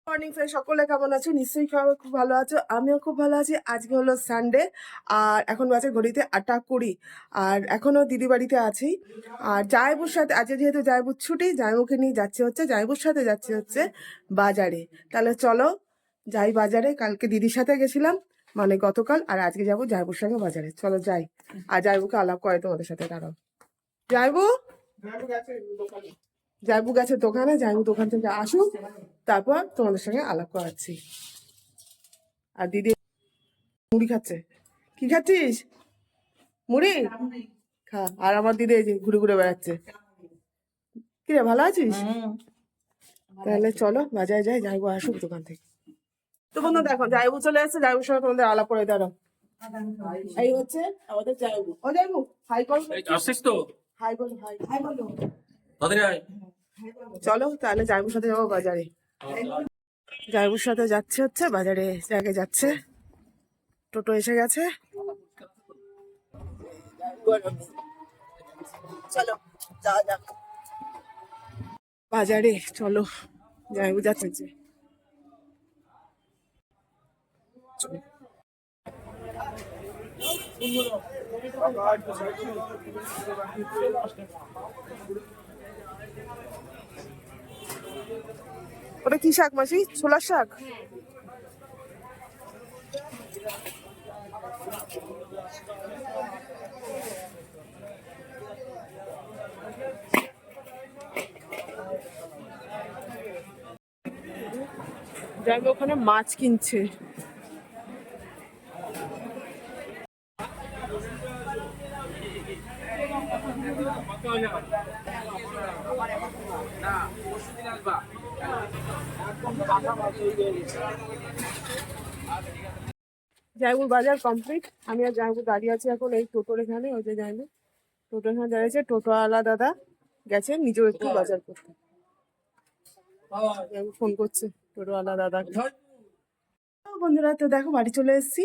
Morning friend, সকলে কেমন আছো? নিশ্চয়ই সবাই খুব ভালো আছো, আমিও খুব ভালো আছি। আজকে হলো সানডে আর এখন বাজে ঘড়িতে 8:20 আর এখনো দিদি বাড়িতে আছি। আর জায়বুর সাথে আজকে যেহেতু জায়বুর ছুটি, জায়বুকে নিয়ে জায়বুর সাথে যাচ্ছে হচ্ছে বাজারে। তাহলে চলো যাই বাজারে। কালকে দিদির সাথে গেছিলাম, মানে গতকাল, আর আজকে যাবো জায়বুর সঙ্গে বাজারে। চলো যাই, আর জায়বুকে আলাপ করে তোমাদের সাথে। দাঁড়াও, জায়বু জায়বু গেছে দোকানে, জায়বু দোকান থেকে আসুক, তারপর তোমাদের সঙ্গে আলাপ করাচ্ছি। আর দিদি মুড়ি খাচ্ছে। কি খাচ্ছিস? মুড়ি খা। আর আমার দিদি এই যে ঘুরে ঘুরে বেড়াচ্ছে। কি রে, ভালো আছিস? তাহলে চলো বাজারে যাই, যাইবো আসুক দোকান থেকে। তো বন্ধু দেখো, যাইবু চলে আসছে, যাইবুর সঙ্গে তোমাদের আলাপ করে। দাঁড়াও, এই হচ্ছে আমাদের যাইবু। ও যাইবু, হাই বল। আসছিস তো? হাই বল, হাই হাই বলো। তাড়াতাড়ি আয়। চলো তাহলে যাইবুর সাথে যাবো বাজারে। জায়বুর সাথে যাচ্ছে হচ্ছে বাজারে, জায়গায় যাচ্ছে। টোটো এসে গেছে, চলো যাওয়া যাক বাজারে। চলো, জায়বু যাচ্ছে। ওটা কি শাক মাসি? ছোলার শাক? যাই ওখানে মাছ কিনছে। জায়বুর বাজার কমপ্লিট। আমি আর জায়বু দাঁড়িয়ে আছি এখন এই টোটোর এখানে। ওই যে জায়বু টোটো এখানে দাঁড়িয়েছে, টোটোওয়ালা দাদা গেছে নিজেও একটু বাজার করতে। জায়বু ফোন করছে টোটোওয়ালা দাদা। বন্ধুরা, তো দেখো বাড়ি চলে এসেছি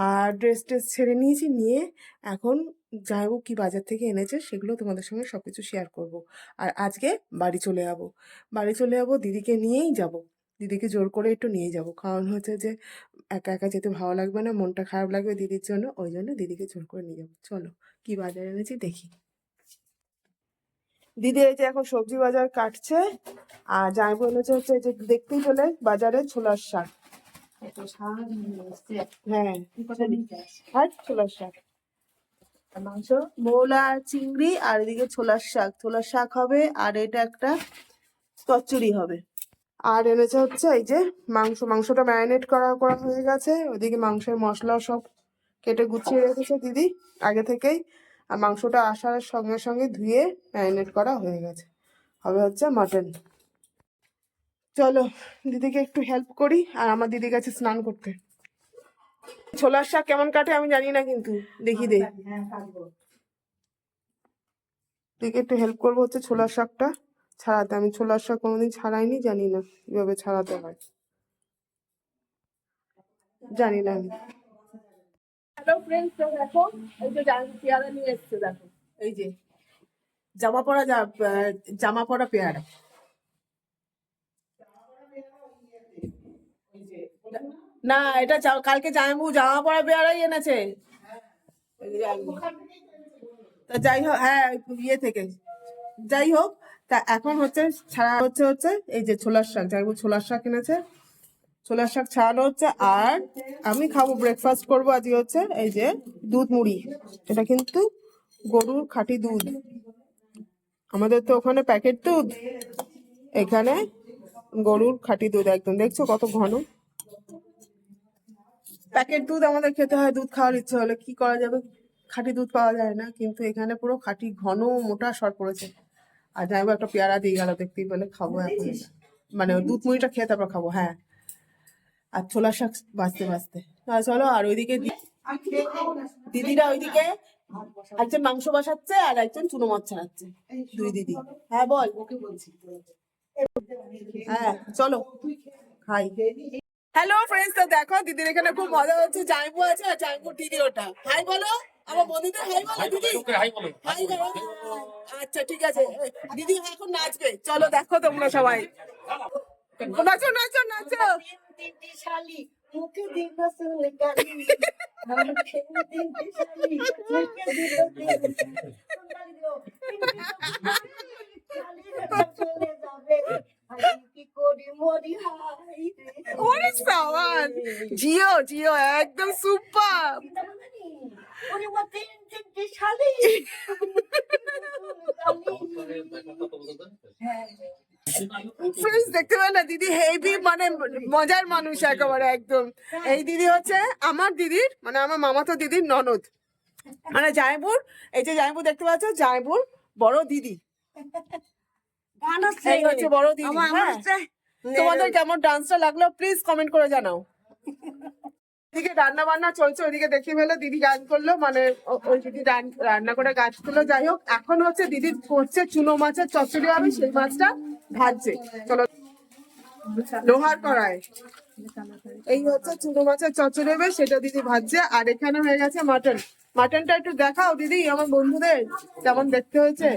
আর ড্রেস টেস ছেড়ে নিয়েছি। নিয়ে এখন যাইবো কি বাজার থেকে এনেছে সেগুলো তোমাদের সঙ্গে সবকিছু শেয়ার করব। আর আজকে বাড়ি চলে যাবো দিদিকে নিয়েই যাব। দিদিকে জোর করে একটু নিয়ে যাব, কারণ হচ্ছে যে একা একা যেতে ভালো লাগবে না, মনটা খারাপ লাগবে দিদির জন্য। ওই জন্য দিদিকে জোর করে নিয়ে যাবো। চলো কি বাজার এনেছি দেখি। দিদি এই যে এখন সবজি বাজার কাটছে, আর যাইবো এনেছে হচ্ছে এই যে দেখতেই চলে বাজারে ছোলার শাক। হ্যাঁ, আর ছোলার শাক, মাংস, মোলা, চিংড়ি, আর এদিকে ছোলার শাক হবে, আর এটা একটা চচ্চড়ি হবে। আর এনেছে হচ্ছে এই যে মাংসটা ম্যারিনেট করা করা হয়ে গেছে। ওইদিকে মাংসের মশলা সব কেটে গুছিয়ে রেখেছে দিদি আগে থেকেই। আর মাংসটা আসার সঙ্গে সঙ্গে ধুয়ে ম্যারিনেট করা হয়ে গেছে। হবে হচ্ছে মাটন। চলো দিদিকে একটু হেল্প করি, আর আমার দিদি গেছে স্নান করতে। ছোলার শাক কেমন কাটে আমি জানি না, কিন্তু দেখি দে। দিদিকে একটু হেল্প করবো হচ্ছে ছোলার শাকটা ছাড়াতে। আমি ছোলার শাক কোনোদিন ছাড়াইনি, জানি না কিভাবে ছাড়াতে হয়, জানি না আমি। হ্যালো ফ্রেন্ডস, তো দেখো এই যে পেয়ারা নিয়ে এসছে। দেখো এই যে জামা পরা পেয়ারা। না, এটা কালকে জামাইবু জামা পরা পেয়ারাই এনেছে। তা যাই হোক, হ্যাঁ ইয়ে থেকে, যাই হোক। তা এখন হচ্ছে ছাড়া হচ্ছে হচ্ছে এই যে ছোলার শাক, জামাইবু ছোলার শাক এনেছে। ছোলার শাক ছাড়ানো হচ্ছে, আর আমি খাবো, ব্রেকফাস্ট করবো আজকে হচ্ছে এই যে দুধ মুড়ি। এটা কিন্তু গরুর খাঁটি দুধ, আমাদের তো ওখানে প্যাকেট দুধ, এখানে গরুর খাঁটি দুধ। একদম দেখছো কত ঘন। প্যাকেট দুধ আমাদের খেতে হয় দুধ খাওয়ার ইচ্ছে হলে, কি করা যাবে, খাঁটি দুধ পাওয়া যায় না। কিন্তু এখানে পুরো খাঁটি ঘন মোটা সর পড়েছে। আর যাইবো একটা পেয়ারা দিয়ে গেল, দেখতেই পেলে খাবো এখন, মানে দুধ মুড়িটা খেয়ে তারপর খাবো। হ্যাঁ, আর ছোলার শাক বাঁচতে বাঁচতে। চলো। আর ওইদিকে দিদিরা ওইদিকে একজন মাংস বসাচ্ছে আর একজন চুনো মাছ ছাড়াচ্ছে, দুই দিদি। হ্যাঁ বল। হ্যাঁ চলো খাই। হ্যালো ফ্রেন্ডস, তো দেখো দিদির এখানে খুব মজা হচ্ছে। জাইবু আছে আর জাইবুর দিদি। ওটা হাই বলো আমার বন্ধুদের, হাই বলো দিদি, হাই বলো। আচ্ছা ঠিক আছে, দিদি এখন নাচবে। চলো দেখো তোমরা সবাই। নাচো নাচো নাচো। তিনটি শালি মুখে দিল চুল গালি তিনটি শালি মুখে দিল চলে যাবে কি করি মরি হাই ওরে সাওয়ান, জিও জিও একদম সুপার। ওরে মা তিনটি শালি ফ্রেন্ডস দেখতে পাই না দিদি হেভি মানে মজার মানুষ একেবারে একদম। এই দিদি হচ্ছে আমার দিদির মানে আমার মামাতো দিদির ননদ, মানে জায়বুর, এই যে জায়বুর দেখতে পাচ্ছ জায়বুর বড় দিদি, গান এই হচ্ছে বড় দিদি। হ্যাঁ, তোমাদের কেমন ডান্সটা লাগলো প্লিজ কমেন্ট করে জানাও। এদিকে রান্না বান্না চলছে, ওইদিকে দেখি ফেলো দিদি গান করলো, মানে ওই দিদি রান্না করে গাছ করলো। যাই হোক, এখন হচ্ছে দিদি করছে চুনো মাছের চচ্চড়ি হবে, সেই মাছটা ভাজছে। চলো, লোহার কড়াই এই হচ্ছে চুনো মাছের চচ্চড়ি হবে, সেটা দিদি ভাজছে। আর এখানে হয়ে গেছে মাটন। মাটনটা একটু দেখাও দিদি আমার বন্ধুদের কেমন দেখতে হয়েছে।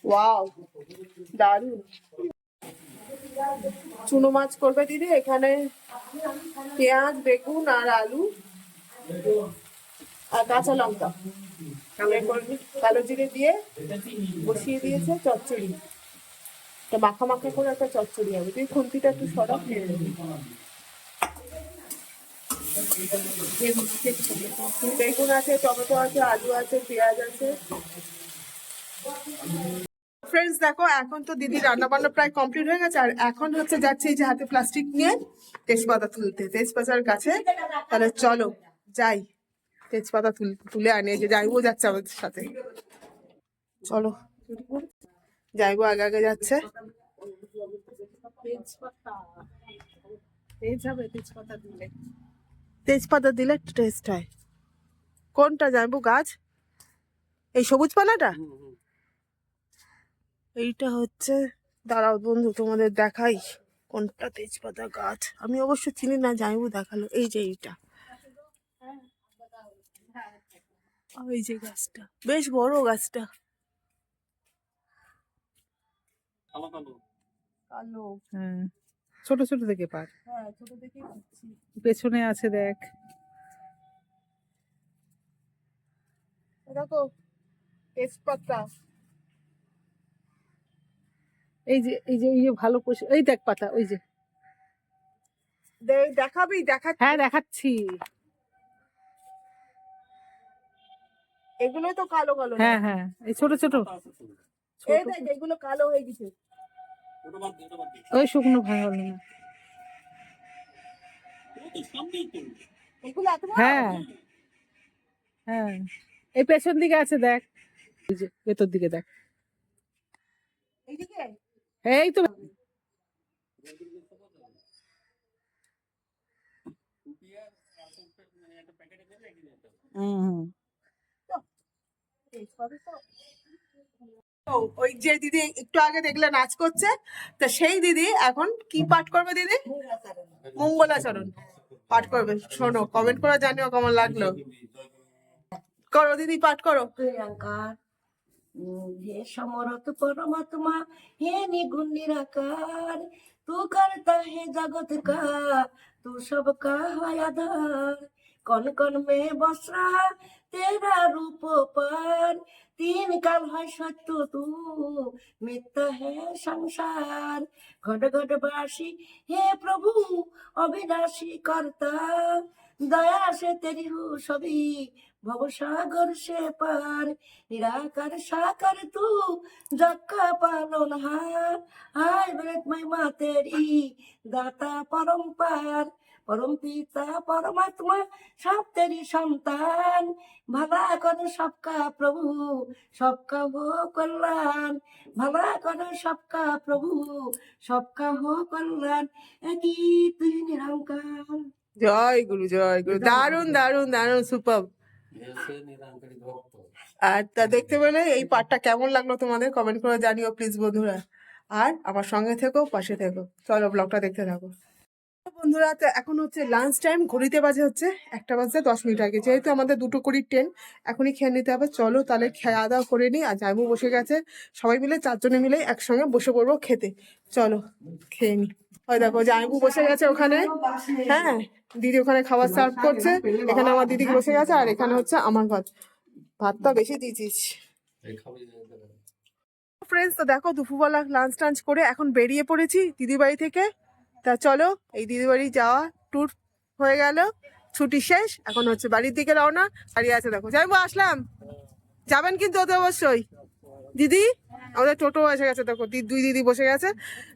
ওয়াও, দারুণ। চুনো মাছ করবে দিদি, এখানে পেঁয়াজ বেগুন আর আলু আর কাঁচা লঙ্কা কালো জিরে দিয়ে বসিয়ে দিয়েছে চচ্চড়ি। তো মাখা মাখা করে একটা চচ্চড়ি হবে। তুই খুন্তিটা একটু সরাব। বেগুন আছে, টমেটো আছে, আলু আছে, পেঁয়াজ আছে। ফ্রেন্ডস দেখো, এখন তো দিদি রান্না বান্না প্রায় কমপ্লিট হয়ে গেছে। আর এখন হচ্ছে যাচ্ছে এই যে হাতে প্লাস্টিক নিয়ে তেজপাতা তুলতে, তেজপাতার কাছে। তাহলে চলো যাই, তেজপাতা তুলে আনি। এই যে যাইবো যাচ্ছে আমাদের সাথে, চলো যাইবো আগে আগে যাচ্ছে। তেজপাতা দিলে টেস্ট হয়। কোনটা যাইবো গাছ? এই সবুজ পানাটা? এইটা হচ্ছে, দাঁড়াও বন্ধু তোমাদের দেখাই কোনটা তেজপাতা গাছ। আমি অবশ্য চিনি না, জাইবু দেখালো। এই যে এইটা, এই যে গাছটা বেশ বড় গাছটা। কালো, হ্যাঁ, ছোট ছোট থেকে পার। হ্যাঁ ছোট দেখেই পাচ্ছি। পেছনে আছে দেখ। দেখো তেজপাতা। এই যে ভালো এই দেখ পাতা, ওই যে। দেখাবি? হ্যাঁ দেখাচ্ছি। এগুলো তো কালো কালো। হ্যাঁ হ্যাঁ, এই ছোট ছোট। এই দেখ এগুলো কালো হয়ে গেছে। ওই শুকনো ভালো না। এগুলো এত বড়? হ্যাঁ হ্যাঁ, এই পেছন দিকে আছে দেখ, এই যে ভেতর দিকে দেখ। এইদিকে এই তো। হুম। ওই যে দিদি একটু আগে দেখলে নাচ করছে, তো সেই দিদি এখন কি পাঠ করবে দিদি? মঙ্গলাচরণ পাঠ করবে। শোনো, কমেন্ট করে জানিও কেমন লাগলো। করো দিদি, পাঠ করো। নিরাকার হে সমরত পরমাত্মা হে নিগুণ निराकार तू करता है जगत का तू सबका है आधार कौन कौन में बस रहा तेरा रूप पर तीन काल है सत्य तू मिथ्या है संसार घट घट बासी हे प्रभु अविनाशी करता दया से तेरी हो सभी भव सागर से पार निराकार साकार तू जग का पालनहार हाय व्रत महिमा तेरी दाता परम्पार परम पिता परमात्मा सब तेरी संतान भला करो सबका प्रभु सबका हो कल्याण भला करो सबका प्रभु सबका हो कल्याण एक ही तुझ निरंकार জয় গুরু, জয় গুরু। দারুন দারুন দারুন, সুপার। আর তা দেখতে পেলে এই পার্টটা কেমন লাগলো তোমাদের কমেন্ট করে জানিও প্লিজ বন্ধুরা। আর আমার সঙ্গে থেকো, পাশে থেকো। চলো ব্লগটা দেখতে থাকো। বন্ধুরা, তো এখন হচ্ছে লাঞ্চ টাইম, ঘড়িতে বাজে হচ্ছে 1:10 আগে। যেহেতু আমাদের 2:20 ট্রেন, এখনই খেয়ে নিতে হবে। চলো তাহলে খাওয়া দাওয়া করে নিই। আর জামু বসে গেছে, সবাই মিলে 4 জনে মিলে একসঙ্গে বসে পড়বো খেতে। চলো খেয়ে নি। ওই দেখো জামু বসে গেছে ওখানে, হ্যাঁ দিদি ওখানে খাবার সার্ভ করছে। এখানে আমার দিদি বসে গেছে, আর এখানে হচ্ছে আমার ভাত। ভাতটা বেশি দিয়েছিস ফ্রেন্ডস। তো দেখো দুপুরবেলা লাঞ্চ টাঞ্চ করে এখন বেরিয়ে পড়েছি দিদির বাড়ি থেকে। তা চলো, এই দিদির বাড়ি যাওয়া ট্যুর হয়ে গেল, ছুটি শেষ। এখন হচ্ছে বাড়ির দিকে রওনা। দাঁড়িয়ে আছে দেখো, যাইবো আসলাম, যাবেন কিন্তু অত অবশ্যই। দিদি আমাদের টোটো এসে গেছে, দেখো দুই দিদি বসে গেছে।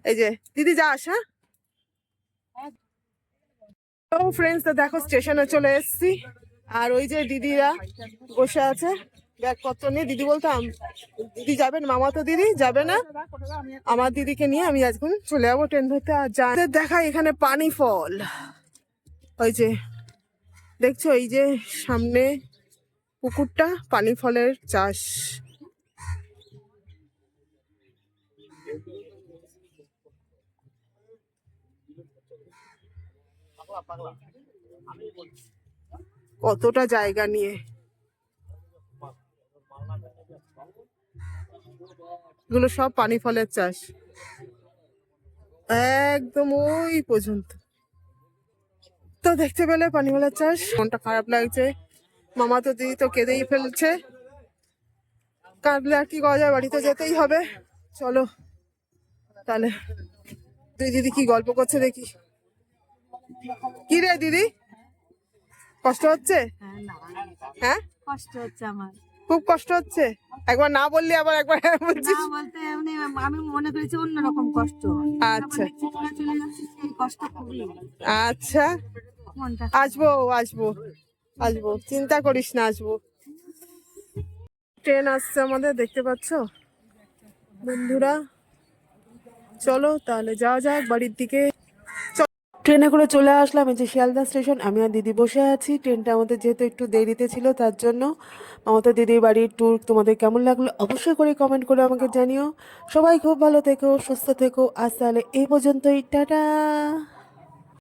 এই যে দিদি যাস, হ্যাঁ। তো ফ্রেন্ডস, তো দেখো স্টেশনে চলে এসেছি। আর ওই যে দিদিরা বসে আছে ব্যাগপত্র নিয়ে। দিদি বলতাম দিদি যাবেন, মামা তো দিদি যাবে না। আমার দিদিকে নিয়ে আমি এখন চলে যাবো ট্রেন ধরতে। আর যাদের দেখা এখানে পানি ফল, ওই যে দেখছো এই যে সামনে পুকুরটা, পানি ফলের চাষ। কতটা জায়গা নিয়ে, এগুলো সব পানি ফলের চাষ, একদম ওই পর্যন্ত। তো দেখতে পেলে পানি ফলের চাষ। মনটা খারাপ লাগছে, মামা তো দিদি তো কেঁদেই ফেলছে। কাঁদলে আর কি করা যায়, বাড়িতে যেতেই হবে। চলো তাহলে। তুই দিদি কি গল্প করছে দেখি। কি রে দিদি, কষ্ট হচ্ছে? হ্যাঁ কষ্ট হচ্ছে আমার, খুব কষ্ট হচ্ছে। একবার না বললি আবার একবার হ্যাঁ বলছিস। না বলতে এমনি আমি মনে করেছি অন্যরকম কষ্ট। আচ্ছা তারপর চলে যাচ্ছে, সেই কষ্ট খুবই আচ্ছা, মনটা। আসবো আসবো আসবো, চিন্তা করিস না, আসবো। ট্রেন আসছে আমাদের, দেখতে পাচ্ছ বন্ধুরা। চলো তাহলে যাওয়া যাক বাড়ির দিকে। ট্রেনে করে চলে আসলাম এই যে শিয়ালদা স্টেশন। আমি আর দিদি বসে আছি। ট্রেনটা আমাদের যেহেতু একটু দেরিতে ছিল, তার জন্য আমাদের দিদির বাড়ির ট্যুর তোমাদের কেমন লাগলো অবশ্যই করে কমেন্ট করে আমাকে জানিও। সবাই খুব ভালো থেকো, সুস্থ থেকো। আজ তাহলে এই পর্যন্তই, টাটা।